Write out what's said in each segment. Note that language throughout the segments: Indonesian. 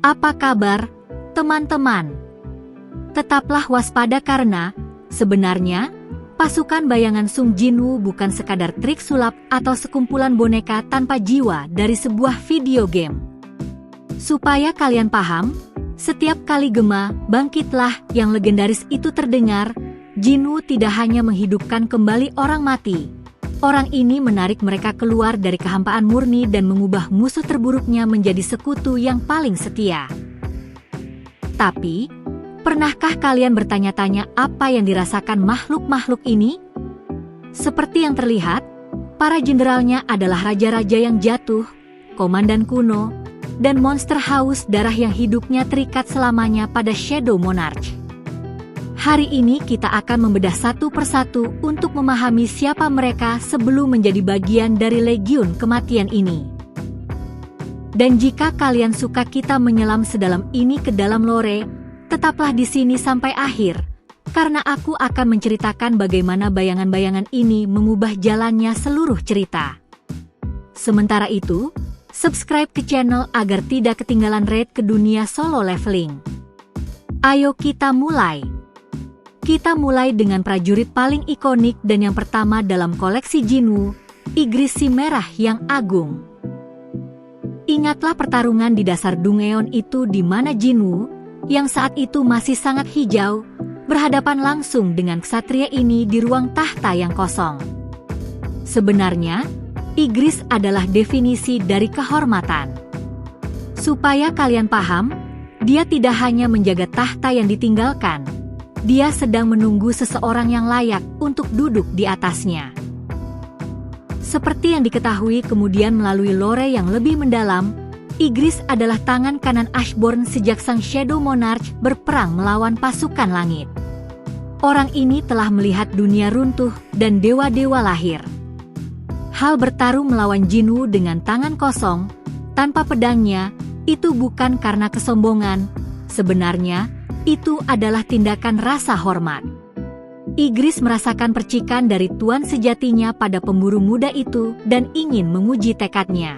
Apa kabar, teman-teman? Tetaplah waspada karena, sebenarnya, pasukan bayangan Sung Jinwoo bukan sekadar trik sulap atau sekumpulan boneka tanpa jiwa dari sebuah video game. Supaya kalian paham, setiap kali gema, bangkitlah yang legendaris itu terdengar, Jinwoo tidak hanya menghidupkan kembali orang mati. Orang ini menarik mereka keluar dari kehampaan murni dan mengubah musuh terburuknya menjadi sekutu yang paling setia. Tapi, pernahkah kalian bertanya-tanya apa yang dirasakan makhluk-makhluk ini? Seperti yang terlihat, para jenderalnya adalah raja-raja yang jatuh, komandan kuno, dan monster haus darah yang hidupnya terikat selamanya pada Shadow Monarch. Hari ini kita akan membedah satu persatu untuk memahami siapa mereka sebelum menjadi bagian dari Legiun Kematian ini. Dan jika kalian suka kita menyelam sedalam ini ke dalam lore, tetaplah di sini sampai akhir, karena aku akan menceritakan bagaimana bayangan-bayangan ini mengubah jalannya seluruh cerita. Sementara itu, subscribe ke channel agar tidak ketinggalan raid ke dunia solo leveling. Ayo kita mulai! Kita mulai dengan prajurit paling ikonik dan yang pertama dalam koleksi Jinwoo, Igris si Merah yang Agung. Ingatlah pertarungan di dasar Dungeon itu di mana Jinwoo, yang saat itu masih sangat hijau, berhadapan langsung dengan ksatria ini di ruang tahta yang kosong. Sebenarnya, Igris adalah definisi dari kehormatan. Supaya kalian paham, dia tidak hanya menjaga tahta yang ditinggalkan, dia sedang menunggu seseorang yang layak untuk duduk di atasnya. Seperti yang diketahui kemudian melalui lore yang lebih mendalam, Igris adalah tangan kanan Ashborn sejak sang Shadow Monarch berperang melawan pasukan langit. Orang ini telah melihat dunia runtuh dan dewa-dewa lahir. Hal bertarung melawan Jinwoo dengan tangan kosong, tanpa pedangnya, itu bukan karena kesombongan. Sebenarnya, itu adalah tindakan rasa hormat. Igris merasakan percikan dari tuan sejatinya pada pemburu muda itu dan ingin menguji tekadnya.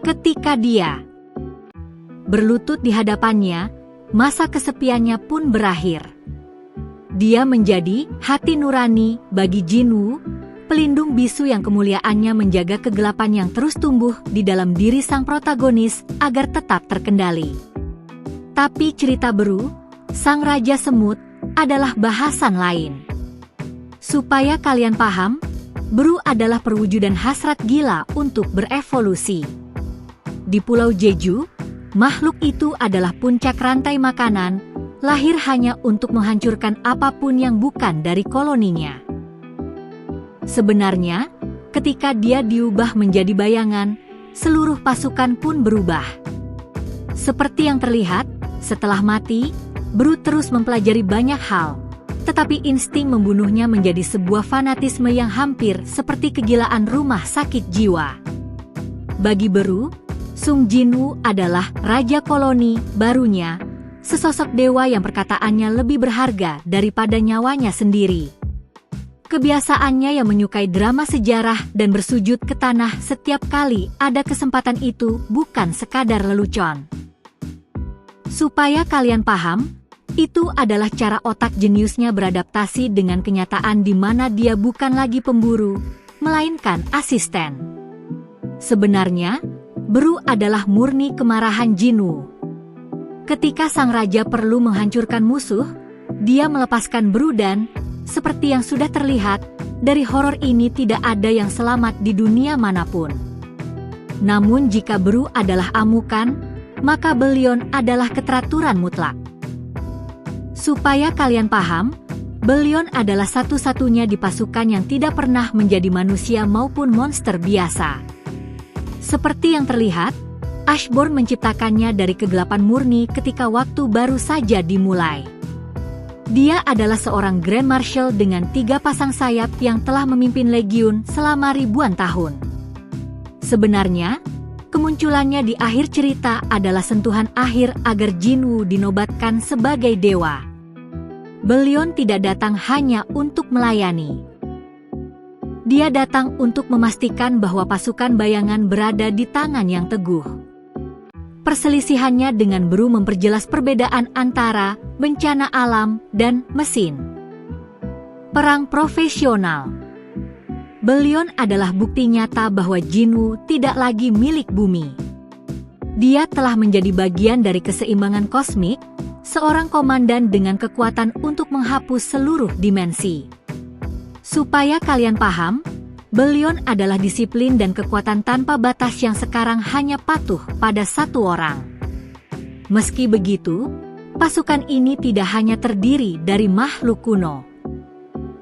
Ketika dia berlutut di hadapannya, masa kesepiannya pun berakhir. Dia menjadi hati nurani bagi Jinwoo, pelindung bisu yang kemuliaannya menjaga kegelapan yang terus tumbuh di dalam diri sang protagonis agar tetap terkendali. Tapi cerita Beru, sang Raja Semut, adalah bahasan lain. Supaya kalian paham, Beru adalah perwujudan hasrat gila untuk berevolusi. Di Pulau Jeju, makhluk itu adalah puncak rantai makanan, lahir hanya untuk menghancurkan apapun yang bukan dari koloninya. Sebenarnya, ketika dia diubah menjadi bayangan, seluruh pasukan pun berubah. Seperti yang terlihat, setelah mati, Beru terus mempelajari banyak hal, tetapi insting membunuhnya menjadi sebuah fanatisme yang hampir seperti kegilaan rumah sakit jiwa. Bagi Beru, Sung Jinwoo adalah raja koloni barunya, sesosok dewa yang perkataannya lebih berharga daripada nyawanya sendiri. Kebiasaannya yang menyukai drama sejarah dan bersujud ke tanah setiap kali ada kesempatan itu bukan sekadar lelucon. Supaya kalian paham, itu adalah cara otak jeniusnya beradaptasi dengan kenyataan di mana dia bukan lagi pemburu, melainkan asisten. Sebenarnya, Beru adalah murni kemarahan Jinwoo. Ketika sang raja perlu menghancurkan musuh, dia melepaskan Beru dan, seperti yang sudah terlihat, dari horor ini tidak ada yang selamat di dunia manapun. Namun jika Beru adalah amukan, maka Belion adalah keteraturan mutlak. Supaya kalian paham, Belion adalah satu-satunya di pasukan yang tidak pernah menjadi manusia maupun monster biasa. Seperti yang terlihat, Ashborn menciptakannya dari kegelapan murni ketika waktu baru saja dimulai. Dia adalah seorang Grand Marshal dengan 3 pasang sayap yang telah memimpin Legiun selama ribuan tahun. Sebenarnya, kemunculannya di akhir cerita adalah sentuhan akhir agar Jinwoo dinobatkan sebagai dewa. Belion tidak datang hanya untuk melayani. Dia datang untuk memastikan bahwa pasukan bayangan berada di tangan yang teguh. Perselisihannya dengan Bru memperjelas perbedaan antara bencana alam dan mesin. Perang profesional. Bellion adalah bukti nyata bahwa Jinwoo tidak lagi milik bumi. Dia telah menjadi bagian dari keseimbangan kosmik, seorang komandan dengan kekuatan untuk menghapus seluruh dimensi. Supaya kalian paham, Bellion adalah disiplin dan kekuatan tanpa batas yang sekarang hanya patuh pada satu orang. Meski begitu, pasukan ini tidak hanya terdiri dari makhluk kuno.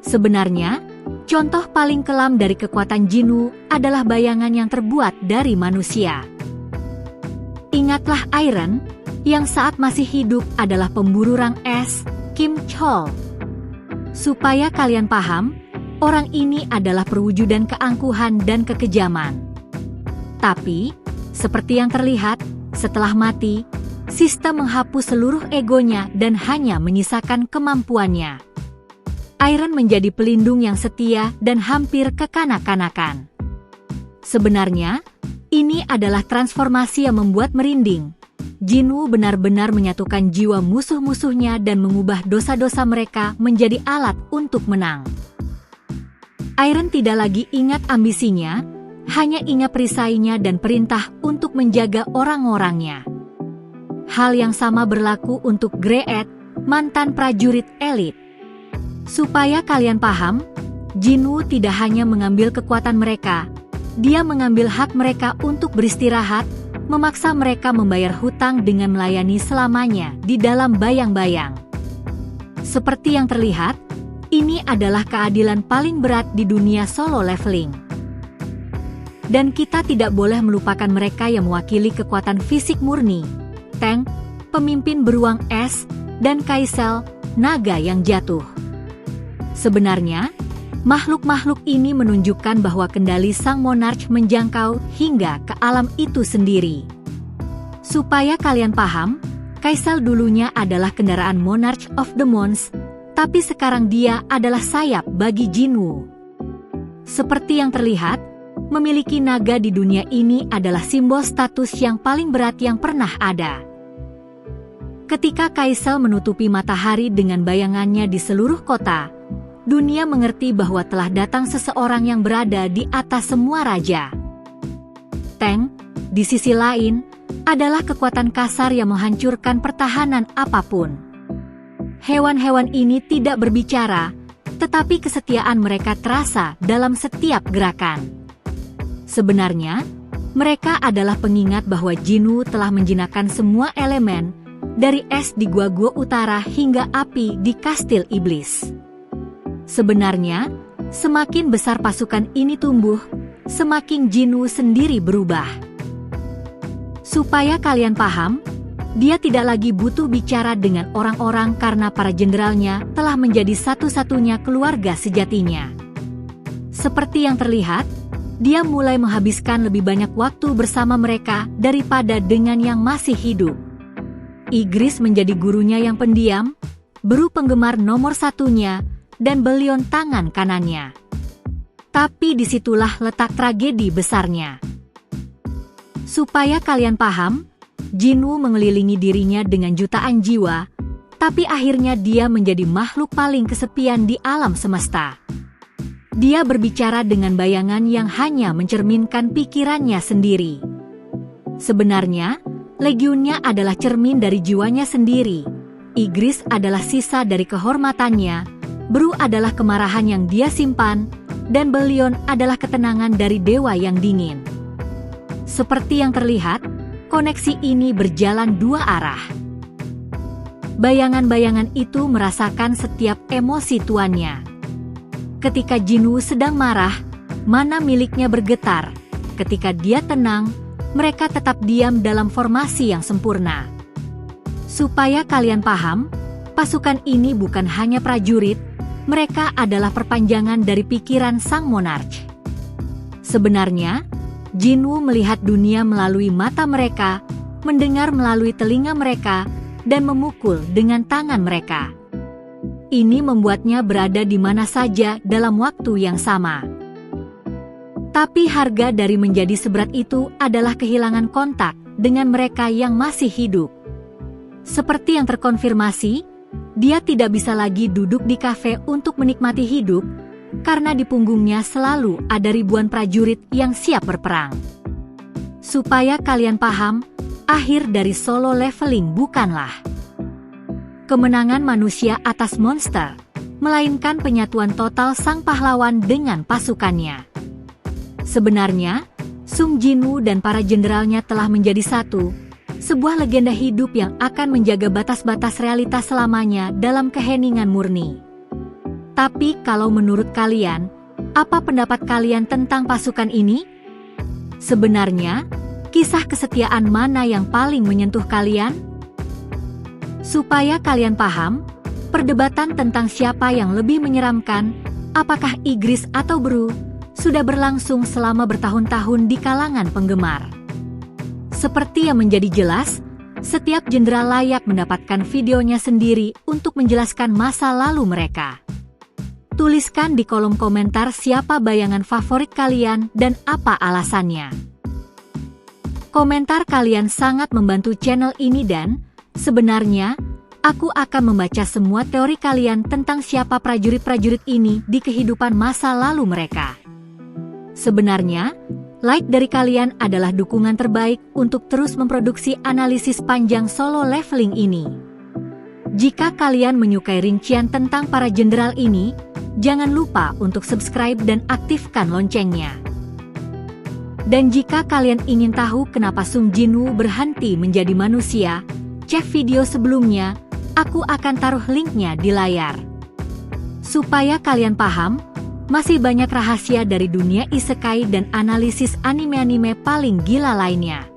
Sebenarnya, contoh paling kelam dari kekuatan Jinwoo adalah bayangan yang terbuat dari manusia. Ingatlah Iron, yang saat masih hidup adalah pemburu rang es, Kim Chol. Supaya kalian paham, orang ini adalah perwujudan keangkuhan dan kekejaman. Tapi, seperti yang terlihat, setelah mati, sistem menghapus seluruh egonya dan hanya menyisakan kemampuannya. Iron menjadi pelindung yang setia dan hampir kekanak-kanakan. Sebenarnya, ini adalah transformasi yang membuat merinding. Jinwoo benar-benar menyatukan jiwa musuh-musuhnya dan mengubah dosa-dosa mereka menjadi alat untuk menang. Iron tidak lagi ingat ambisinya, hanya ingat perisainya dan perintah untuk menjaga orang-orangnya. Hal yang sama berlaku untuk Great, mantan prajurit elit. Supaya kalian paham, Jinwoo tidak hanya mengambil kekuatan mereka, dia mengambil hak mereka untuk beristirahat, memaksa mereka membayar hutang dengan melayani selamanya di dalam bayang-bayang. Seperti yang terlihat, ini adalah keadilan paling berat di dunia solo leveling. Dan kita tidak boleh melupakan mereka yang mewakili kekuatan fisik murni, Tank, pemimpin beruang es, dan Kaisel, naga yang jatuh. Sebenarnya, makhluk-makhluk ini menunjukkan bahwa kendali sang monarch menjangkau hingga ke alam itu sendiri. Supaya kalian paham, Kaisel dulunya adalah kendaraan Monarch of the Mons, tapi sekarang dia adalah sayap bagi Jinwoo. Seperti yang terlihat, memiliki naga di dunia ini adalah simbol status yang paling berat yang pernah ada. Ketika Kaisel menutupi matahari dengan bayangannya di seluruh kota, dunia mengerti bahwa telah datang seseorang yang berada di atas semua raja. Tank, di sisi lain, adalah kekuatan kasar yang menghancurkan pertahanan apapun. Hewan-hewan ini tidak berbicara, tetapi kesetiaan mereka terasa dalam setiap gerakan. Sebenarnya, mereka adalah pengingat bahwa Jinwoo telah menjinakkan semua elemen, dari es di Gua-Gua Utara hingga api di Kastil Iblis. Sebenarnya, semakin besar pasukan ini tumbuh, semakin Jinwoo sendiri berubah. Supaya kalian paham, dia tidak lagi butuh bicara dengan orang-orang karena para jenderalnya telah menjadi satu-satunya keluarga sejatinya. Seperti yang terlihat, dia mulai menghabiskan lebih banyak waktu bersama mereka daripada dengan yang masih hidup. Ygritte menjadi gurunya yang pendiam, Bru penggemar nomor satunya, dan Bellion tangan kanannya. Tapi disitulah letak tragedi besarnya. Supaya kalian paham, Jinwoo mengelilingi dirinya dengan jutaan jiwa, tapi akhirnya dia menjadi makhluk paling kesepian di alam semesta. Dia berbicara dengan bayangan yang hanya mencerminkan pikirannya sendiri. Sebenarnya, legionnya adalah cermin dari jiwanya sendiri. Ygritte adalah sisa dari kehormatannya, Bru adalah kemarahan yang dia simpan, dan Bellion adalah ketenangan dari dewa yang dingin. Seperti yang terlihat, koneksi ini berjalan dua arah. Bayangan-bayangan itu merasakan setiap emosi tuannya. Ketika Jinwoo sedang marah, mana miliknya bergetar. Ketika dia tenang, mereka tetap diam dalam formasi yang sempurna. Supaya kalian paham, pasukan ini bukan hanya prajurit, mereka adalah perpanjangan dari pikiran sang monarch. Sebenarnya, Jinwoo melihat dunia melalui mata mereka, mendengar melalui telinga mereka, dan memukul dengan tangan mereka. Ini membuatnya berada di mana saja dalam waktu yang sama. Tapi harga dari menjadi seberat itu adalah kehilangan kontak dengan mereka yang masih hidup. Seperti yang terkonfirmasi, dia tidak bisa lagi duduk di kafe untuk menikmati hidup, karena di punggungnya selalu ada ribuan prajurit yang siap berperang. Supaya kalian paham, akhir dari solo leveling bukanlah kemenangan manusia atas monster, melainkan penyatuan total sang pahlawan dengan pasukannya. Sebenarnya, Sung Jinwoo dan para jenderalnya telah menjadi satu, sebuah legenda hidup yang akan menjaga batas-batas realitas selamanya dalam keheningan murni. Tapi kalau menurut kalian, apa pendapat kalian tentang pasukan ini? Sebenarnya, kisah kesetiaan mana yang paling menyentuh kalian? Supaya kalian paham, perdebatan tentang siapa yang lebih menyeramkan, apakah Igris atau Beru, sudah berlangsung selama bertahun-tahun di kalangan penggemar. Seperti yang menjadi jelas, setiap jenderal layak mendapatkan videonya sendiri untuk menjelaskan masa lalu mereka. Tuliskan di kolom komentar siapa bayangan favorit kalian dan apa alasannya. Komentar kalian sangat membantu channel ini dan, sebenarnya, aku akan membaca semua teori kalian tentang siapa prajurit-prajurit ini di kehidupan masa lalu mereka. Sebenarnya, like dari kalian adalah dukungan terbaik untuk terus memproduksi analisis panjang solo leveling ini. Jika kalian menyukai rincian tentang para jenderal ini, jangan lupa untuk subscribe dan aktifkan loncengnya. Dan jika kalian ingin tahu kenapa Sung Jinwoo berhenti menjadi manusia, cek video sebelumnya, aku akan taruh linknya di layar. Supaya kalian paham, masih banyak rahasia dari dunia isekai dan analisis anime-anime paling gila lainnya.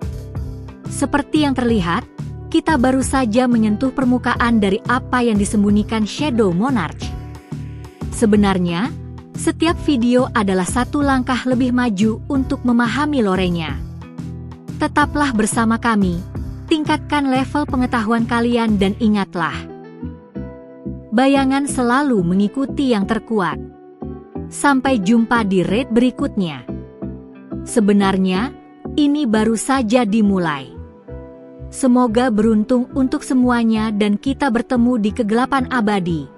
Seperti yang terlihat, kita baru saja menyentuh permukaan dari apa yang disembunyikan Shadow Monarch. Sebenarnya, setiap video adalah satu langkah lebih maju untuk memahami lore-nya. Tetaplah bersama kami, tingkatkan level pengetahuan kalian dan ingatlah, bayangan selalu mengikuti yang terkuat. Sampai jumpa di raid berikutnya. Sebenarnya, ini baru saja dimulai. Semoga beruntung untuk semuanya dan kita bertemu di kegelapan abadi.